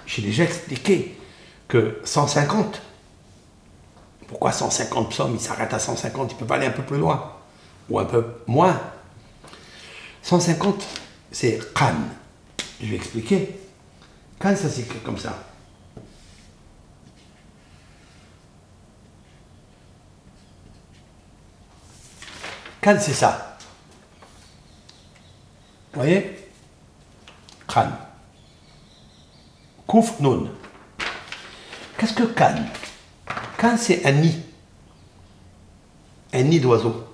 j'ai déjà expliqué que 150, pourquoi 150 psaumes, il s'arrête à 150, il ne peut pas aller un peu plus loin, ou un peu moins. 150, c'est Qan. Je vais expliquer. Qan, ça s'écrit comme ça. Qan, c'est ça. Vous voyez? Qan. Kouf, Nun. Qu'est-ce que Qan? Qan, c'est un nid. Un nid d'oiseau.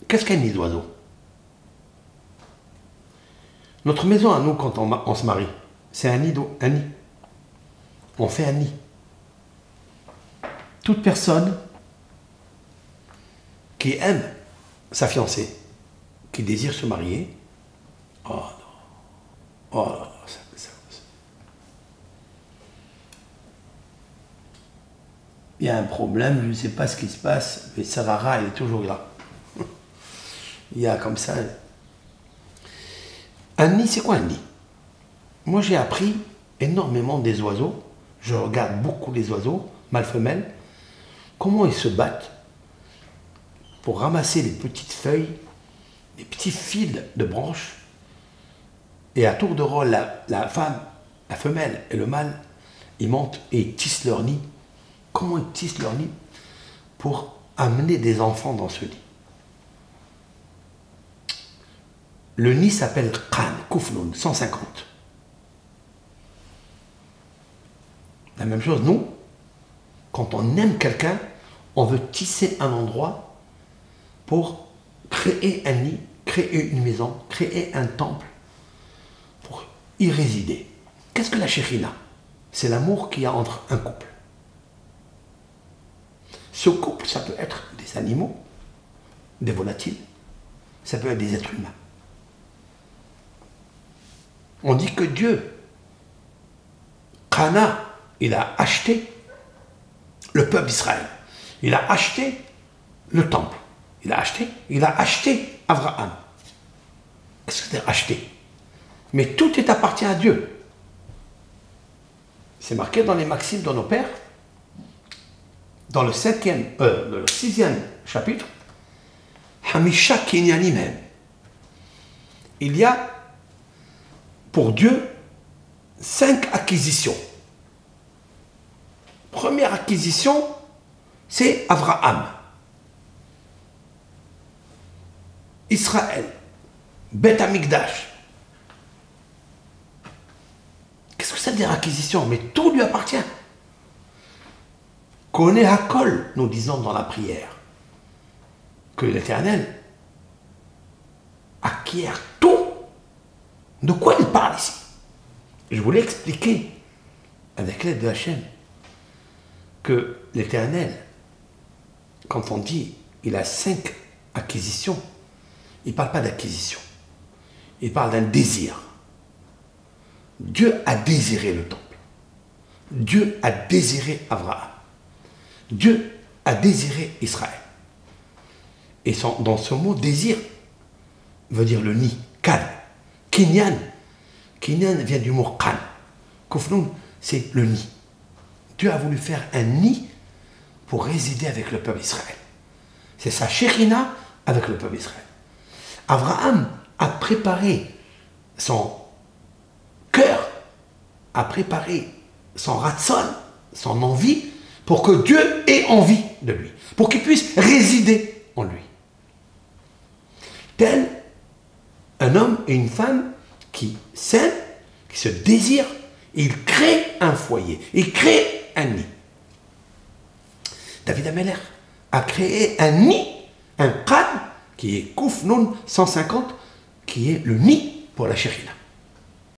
Qu'est-ce qu'un nid d'oiseau? Notre maison à nous, quand on se marie, c'est un nid. On fait un nid. Toute personne qui aime sa fiancée, qui désire se marier, oh non, oh là, il y a un problème, je ne sais pas ce qui se passe, mais Sarara, elle est toujours là. Il y a comme ça. Un nid, c'est quoi un nid? Moi, j'ai appris énormément des oiseaux. Je regarde beaucoup les oiseaux, mâles, femelles. Comment ils se battent pour ramasser les petites feuilles, les petits fils de branches. Et à tour de rôle, la femme, la femelle et le mâle, ils montent et ils tissent leur nid. Comment ils tissent leur nid pour amener des enfants dans ce nid? Le nid s'appelle Qan, Koufnoun, 150. La même chose, nous, quand on aime quelqu'un, on veut tisser un endroit pour créer un nid, créer une maison, créer un temple, pour y résider. Qu'est-ce que la Shekhina? C'est l'amour qu'il y a entre un couple. Ce couple, ça peut être des animaux, des volatiles, ça peut être des êtres humains. On dit que Dieu, Qana, il a acheté le peuple d'Israël. Il a acheté le temple. Il a acheté Abraham. Qu'est-ce que c'est acheter? Mais tout est appartient à Dieu. C'est marqué dans les maximes de nos pères, dans le 6e chapitre, Hamisha Kinyanim. Il y a pour Dieu 5 acquisitions. Première acquisition, c'est Abraham, Israël, Beth Amikdash. Qu'est-ce que ça veut dire acquisition? Mais tout lui appartient. Connaît Hakol, nous disons dans la prière, que l'Éternel acquiert tout. De quoi il parle ici? Je voulais expliquer, avec l'aide de Hachem, que l'Éternel, quand on dit il a 5 acquisitions, il ne parle pas d'acquisition. Il parle d'un désir. Dieu a désiré le temple. Dieu a désiré Abraham. Dieu a désiré Israël. Et dans ce mot désir, veut dire le nid, Qan. Kinyan. Kinyan vient du mot Qan. Koufnoun, c'est le nid. Dieu a voulu faire un nid pour résider avec le peuple d'Israël. C'est sa Shekhina avec le peuple d'Israël. Abraham a préparé son cœur, a préparé son ratson, son envie, pour que Dieu ait envie de lui, pour qu'il puisse résider en lui. Tel un homme et une femme qui s'aiment, qui se désirent, ils créent un foyer, ils créent un nid. David Ameller a créé un nid, un Qan, qui est Kouf Nun 150, qui est le nid pour la Shekhina.